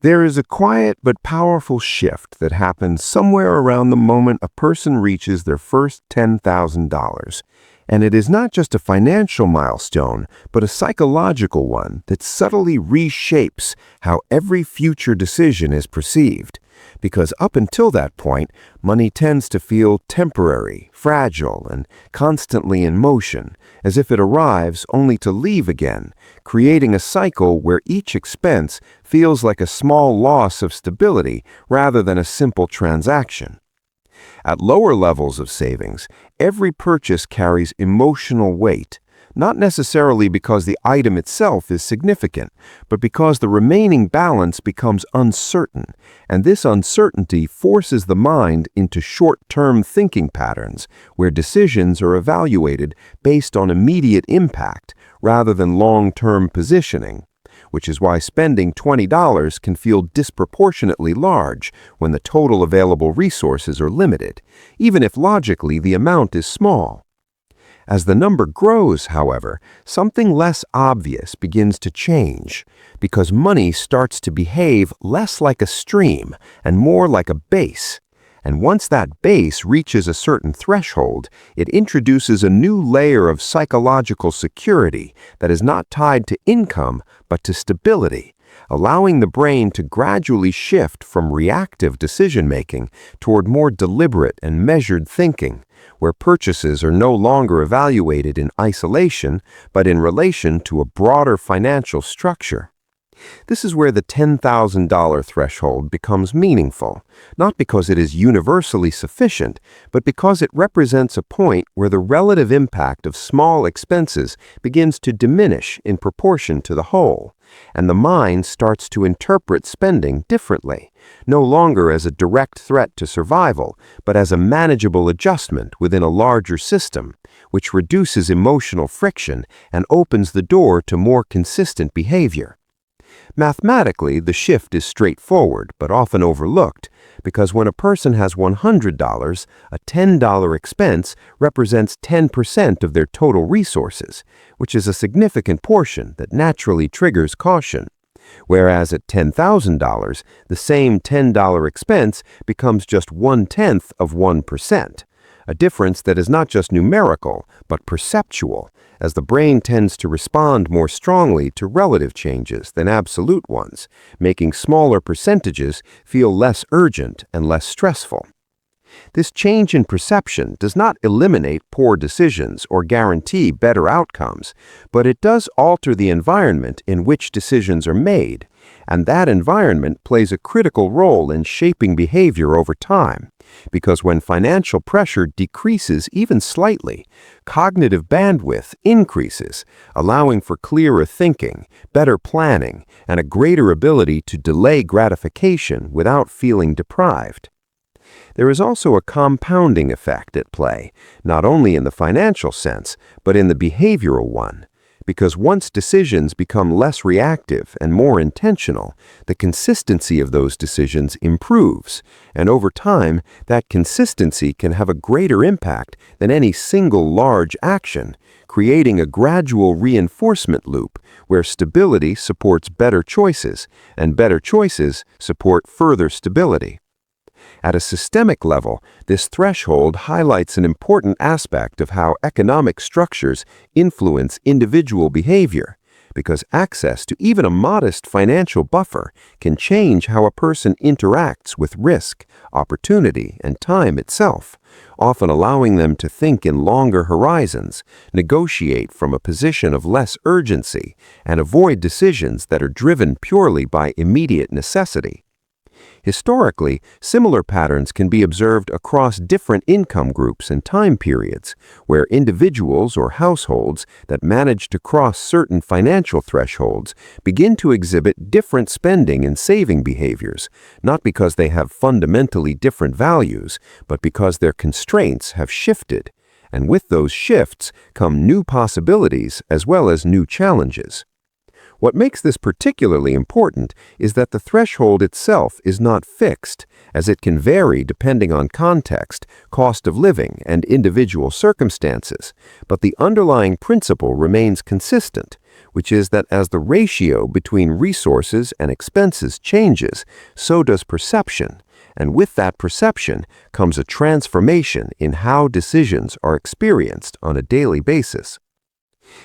There is a quiet but powerful shift that happens somewhere around the moment a person reaches their first $10,000. And it is not just a financial milestone, but a psychological one that subtly reshapes how every future decision is perceived. Because up until that point, money tends to feel temporary, fragile, and constantly in motion, as if it arrives only to leave again, creating a cycle where each expense feels like a small loss of stability rather than a simple transaction. At lower levels of savings, every purchase carries emotional weight, not necessarily because the item itself is significant, but because the remaining balance becomes uncertain, and this uncertainty forces the mind into short-term thinking patterns where decisions are evaluated based on immediate impact rather than long-term positioning, which is why spending $20 can feel disproportionately large when the total available resources are limited, even if logically the amount is small. As the number grows, however, something less obvious begins to change, because money starts to behave less like a stream and more like a base. And once that base reaches a certain threshold, it introduces a new layer of psychological security that is not tied to income but to stability, allowing the brain to gradually shift from reactive decision-making toward more deliberate and measured thinking, where purchases are no longer evaluated in isolation but in relation to a broader financial structure. This is where the $10,000 threshold becomes meaningful, not because it is universally sufficient, but because it represents a point where the relative impact of small expenses begins to diminish in proportion to the whole, and the mind starts to interpret spending differently, no longer as a direct threat to survival, but as a manageable adjustment within a larger system, which reduces emotional friction and opens the door to more consistent behavior. Mathematically, the shift is straightforward but often overlooked, because when a person has $100, a $10 expense represents 10% of their total resources, which is a significant portion that naturally triggers caution. Whereas at $10,000, the same $10 expense becomes just 1/10 of 1%, a difference that is not just numerical but perceptual, as the brain tends to respond more strongly to relative changes than absolute ones, making smaller percentages feel less urgent and less stressful. This change in perception does not eliminate poor decisions or guarantee better outcomes, but it does alter the environment in which decisions are made, and that environment plays a critical role in shaping behavior over time, because when financial pressure decreases even slightly, cognitive bandwidth increases, allowing for clearer thinking, better planning, and a greater ability to delay gratification without feeling deprived. There is also a compounding effect at play, not only in the financial sense, but in the behavioral one, because once decisions become less reactive and more intentional, the consistency of those decisions improves, and over time, that consistency can have a greater impact than any single large action, creating a gradual reinforcement loop where stability supports better choices, and better choices support further stability. At a systemic level, this threshold highlights an important aspect of how economic structures influence individual behavior, because access to even a modest financial buffer can change how a person interacts with risk, opportunity, and time itself, often allowing them to think in longer horizons, negotiate from a position of less urgency, and avoid decisions that are driven purely by immediate necessity. Historically, similar patterns can be observed across different income groups and time periods, where individuals or households that manage to cross certain financial thresholds begin to exhibit different spending and saving behaviors, not because they have fundamentally different values, but because their constraints have shifted. And with those shifts come new possibilities as well as new challenges. What makes this particularly important is that the threshold itself is not fixed, as it can vary depending on context, cost of living, and individual circumstances, but the underlying principle remains consistent, which is that as the ratio between resources and expenses changes, so does perception, and with that perception comes a transformation in how decisions are experienced on a daily basis.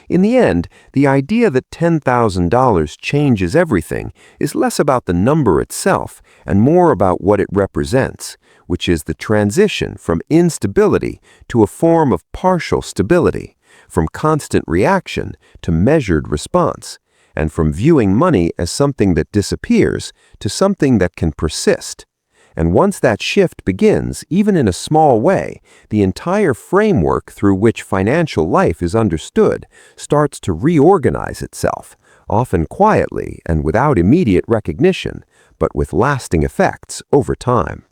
In the end, the idea that $10,000 changes everything is less about the number itself and more about what it represents, which is the transition from instability to a form of partial stability, from constant reaction to measured response, and from viewing money as something that disappears to something that can persist. And once that shift begins, even in a small way, the entire framework through which financial life is understood starts to reorganize itself, often quietly and without immediate recognition, but with lasting effects over time.